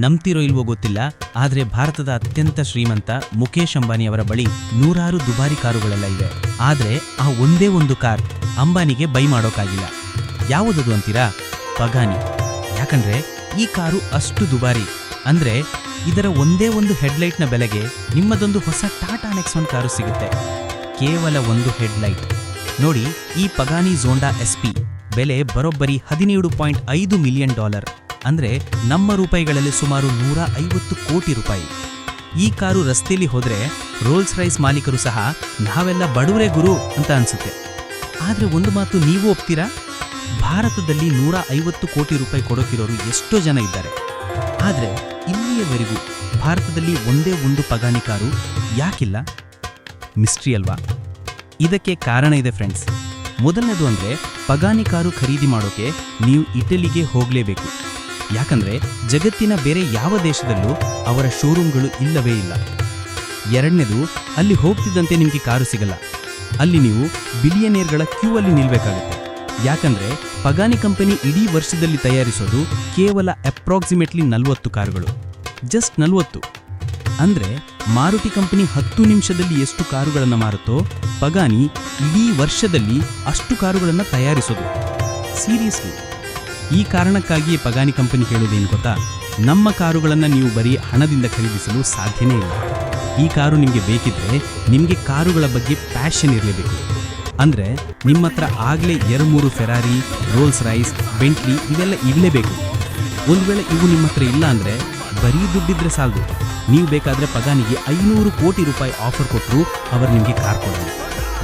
ನಂಬ್ತಿರೋ ಇಲ್ವೋ ಗೊತ್ತಿಲ್ಲ, ಆದರೆ ಭಾರತದ ಅತ್ಯಂತ ಶ್ರೀಮಂತ ಮುಖೇಶ್ ಅಂಬಾನಿಯವರ ಬಳಿ ನೂರಾರು ದುಬಾರಿ ಕಾರುಗಳೆಲ್ಲ ಇವೆ. ಆದರೆ ಆ ಒಂದೇ ಒಂದು ಕಾರ್ ಅಂಬಾನಿಗೆ ಬೈ ಮಾಡೋಕ್ಕಾಗಿಲ್ಲ. ಯಾವುದದು ಅಂತೀರಾ? ಪಗಾನಿ. ಯಾಕಂದ್ರೆ ಈ ಕಾರು ಅಷ್ಟು ದುಬಾರಿ ಅಂದ್ರೆ ಇದರ ಒಂದೇ ಒಂದು ಹೆಡ್ಲೈಟ್ನ ಬೆಲೆಗೆ ನಿಮ್ಮದೊಂದು ಹೊಸ ಟಾಟಾ ನೆಕ್ಸಾನ್ ಕಾರು ಸಿಗುತ್ತೆ. ಕೇವಲ ಒಂದು ಹೆಡ್ಲೈಟ್ ನೋಡಿ. ಈ ಪಗಾನಿ ಝೋಂಡಾ SP ಬೆಲೆ ಬರೋಬ್ಬರಿ $17.5 ಮಿಲಿಯನ್, ಅಂದ್ರೆ ನಮ್ಮ ರೂಪಾಯಿಗಳಲ್ಲಿ ಸುಮಾರು 150 ಕೋಟಿ ರೂಪಾಯಿ. ಈ ಕಾರು ರಸ್ತೆಯಲ್ಲಿ ಹೋದ್ರೆ ರೋಲ್ಸ್ ರೈಸ್ ಮಾಲೀಕರು ಸಹ ನಾವೆಲ್ಲ ಬಡವರೇ ಗುರು ಅಂತ ಅನ್ಸುತ್ತೆ. ಆದ್ರೆ ಒಂದು ಮಾತು ನೀವು ಒಪ್ತೀರಾ? ಭಾರತದಲ್ಲಿ 150 ಕೋಟಿ ರೂಪಾಯಿ ಕೊಡೋಕಿರೋರು ಎಷ್ಟೋ ಜನ ಇದ್ದಾರೆ. ಆದ್ರೆ ಇಲ್ಲಿಯವರೆಗೂ ಭಾರತದಲ್ಲಿ ಒಂದೇ ಒಂದು ಪಗಾನಿ ಕಾರು ಯಾಕಿಲ್ಲ? ಮಿಸ್ಟ್ರಿ ಅಲ್ವಾ? ಇದಕ್ಕೆ ಕಾರಣ ಇದೆ ಫ್ರೆಂಡ್ಸ್. ಮೊದಲನೇದು ಅಂದ್ರೆ ಪಗಾನಿ ಕಾರು ಖರೀದಿ ಮಾಡೋಕೆ ನೀವು ಇಟಲಿಗೆ ಹೋಗಲೇಬೇಕು. ಯಾಕಂದ್ರೆ ಜಗತ್ತಿನ ಬೇರೆ ಯಾವ ದೇಶದಲ್ಲೂ ಅವರ ಶೋರೂಮ್ಗಳು ಇಲ್ಲವೇ ಇಲ್ಲ. ಎರಡನೇದು, ಅಲ್ಲಿ ಹೋಗ್ತಿದ್ದಂತೆ ನಿಮಗೆ ಕಾರು ಸಿಗಲ್ಲ. ಅಲ್ಲಿ ನೀವು ಬಿಲಿಯನೇರ್ಗಳ ಕ್ಯೂ ಅಲ್ಲಿ ನಿಲ್ಬೇಕಾಗುತ್ತೆ. ಯಾಕಂದ್ರೆ ಪಗಾನಿ ಕಂಪನಿ ಇಡೀ ವರ್ಷದಲ್ಲಿ ತಯಾರಿಸೋದು ಕೇವಲ ಅಪ್ರಾಕ್ಸಿಮೇಟ್ಲಿ 40 ಕಾರುಗಳು. ಜಸ್ಟ್ 40. ಅಂದ್ರೆ ಮಾರುತಿ ಕಂಪನಿ 10 ನಿಮಿಷದಲ್ಲಿ ಎಷ್ಟು ಕಾರುಗಳನ್ನು ಮಾರುತ್ತೋ ಪಗಾನಿ ಇಡೀ ವರ್ಷದಲ್ಲಿ ಅಷ್ಟು ಕಾರುಗಳನ್ನು ತಯಾರಿಸೋದು. ಸೀರಿಯಸ್ಲಿ. ಈ ಕಾರಣಕ್ಕಾಗಿಯೇ ಪಗಾನಿ ಕಂಪನಿ ಹೇಳೋದೇನು ಗೊತ್ತಾ? ನಮ್ಮ ಕಾರುಗಳನ್ನು ನೀವು ಬರೀ ಹಣದಿಂದ ಖರೀದಿಸಲು ಸಾಧ್ಯನೇ ಇಲ್ಲ. ಈ ಕಾರು ನಿಮಗೆ ಬೇಕಿದ್ರೆ ನಿಮಗೆ ಕಾರುಗಳ ಬಗ್ಗೆ ಪ್ಯಾಷನ್ ಇರಲೇಬೇಕು. ಅಂದ್ರೆ ನಿಮ್ಮ ಹತ್ರ ಆಗಲೇ 2-3 ಫೆರಾರಿ, ರೋಲ್ಸ್ ರೈಸ್, ಬೆಂಟ್ಲಿ ಇವೆಲ್ಲ ಇರಲೇಬೇಕು. ಒಂದು ವೇಳೆ ಇವು ನಿಮ್ಮ ಹತ್ರ ಇಲ್ಲ ಅಂದ್ರೆ ಬರೀ ದುಡ್ಡಿದ್ರೆ ಸಾಲದು. ನೀವು ಬೇಕಾದ್ರೆ ಪಗಾನಿಗೆ 500 ಕೋಟಿ ರೂಪಾಯಿ ಆಫರ್ ಕೊಟ್ಟರು ಅವರು ನಿಮಗೆ ಕಾರ್ ಕೊಡೋದು.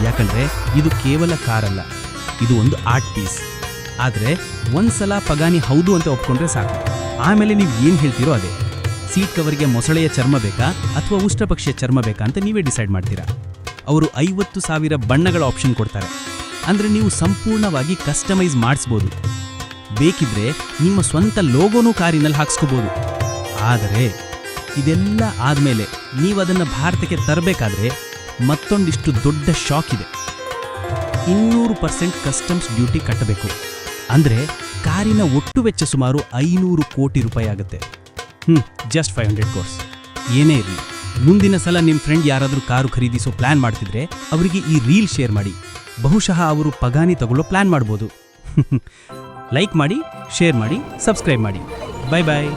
ಯಾಕಂದ್ರೆ ಇದು ಕೇವಲ ಕಾರಲ್ಲ, ಇದು ಒಂದು ಆರ್ಟ್ ಪೀಸ್. ಆದರೆ ಒಂದ್ಸಲ ಪಗಾನಿ ಹೌದು ಅಂತ ಒಪ್ಕೊಂಡ್ರೆ ಸಾಕು. ಆಮೇಲೆ ನೀವು ಏನು ಹೇಳ್ತೀರೋ ಅದೇ. ಸೀಟ್ ಕವರ್ಗೆ ಮೊಸಳೆಯ ಚರ್ಮ ಬೇಕಾ ಅಥವಾ ಉಷ್ಟ್ರಪಕ್ಷಿಯ ಚರ್ಮ ಬೇಕಾ ಅಂತ ನೀವೇ ಡಿಸೈಡ್ ಮಾಡ್ತೀರಾ. ಅವರು 50,000 ಬಣ್ಣಗಳ ಆಪ್ಷನ್ ಕೊಡ್ತಾರೆ. ಅಂದ್ರೆ ನೀವು ಸಂಪೂರ್ಣವಾಗಿ ಕಸ್ಟಮೈಸ್ ಮಾಡಿಸ್ಬೋದು. ಬೇಕಿದ್ರೆ ನಿಮ್ಮ ಸ್ವಂತ ಲೋಗೋನೂ ಕಾರಿನಲ್ಲಿ ಹಾಕ್ಸ್ಕೋಬೋದು. ಆದರೆ ಇದೆಲ್ಲ ಆದಮೇಲೆ ನೀವು ಅದನ್ನು ಭಾರತಕ್ಕೆ ತರಬೇಕಾದ್ರೆ ಮತ್ತೊಂದಿಷ್ಟು ದೊಡ್ಡ ಶಾಕ್ ಇದೆ. 200% ಕಸ್ಟಮ್ಸ್ ಡ್ಯೂಟಿ ಕಟ್ಟಬೇಕು. ಅಂದ್ರೆ ಕಾರಿನ ಒಟ್ಟು ವೆಚ್ಚ ಸುಮಾರು 500 ಕೋಟಿ ರೂಪಾಯಿ ಆಗುತ್ತೆ. Just 500 course. ಏನೇ ಇರಲಿ, ಮುಂದಿನ ಸಲ ನಿಮ್ಮ ಫ್ರೆಂಡ್ ಯಾರಾದರೂ ಕಾರು ಖರೀದಿಸೋ ಪ್ಲಾನ್ ಮಾಡ್ತಿದ್ರೆ ಅವರಿಗೆ ಈ ರೀಲ್ ಶೇರ್ ಮಾಡಿ. ಬಹುಶಃ ಅವರು ಪಗಾನಿ ತಗೊಳ್ಳೋ ಪ್ಲಾನ್ ಮಾಡ್ಬೋದು. ಲೈಕ್ ಮಾಡಿ, ಶೇರ್ ಮಾಡಿ, ಸಬ್ಸ್ಕ್ರೈಬ್ ಮಾಡಿ. ಬಾಯ್ ಬಾಯ್.